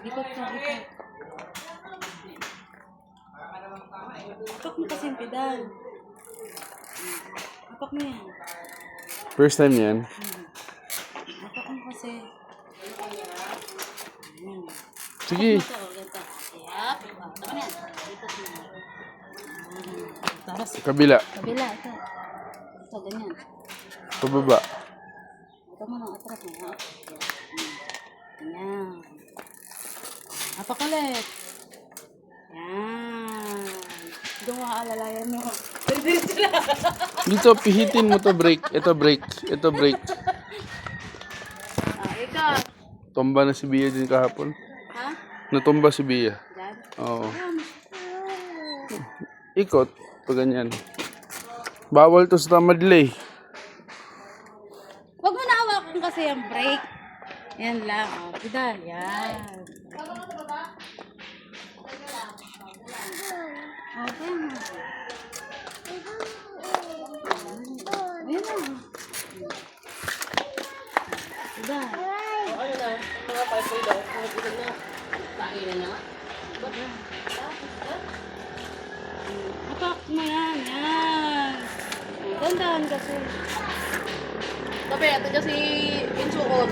Ikot ka, ikot. Apak mo kasi yung pedal. Apak mo yan. First time yan? Apak mo kasi. Sige. Apak mo ito, ganito. Yap. Tama na yan. Ikot mo. Tapos, Kabila. kabila, ito. Ito, ganyan. Pababa. Ito mo nang atras mo. Ganyan. Apak ulit. Yan. Doon makaalalayan mo. Dito, pihitin mo to brake. Ito brake. Ito brake. Ikaw. Tumba na si Bia din kahapon. Ha? Natumba si Bia. Dad? Oo. Ikot. Pag ganyan. Bawal to sa tamadlay. Huwag mo na hawakan kasi yung brake. Yan lang. Oh, pedal. Yan. Okay na. Ayan na. Pedal. Ano na? Mga 5 daw. Mga ilan na. Kain na nga. Apak mo yan. Yan. Dandahan kasi. Tabi, ito dyan si Insuon.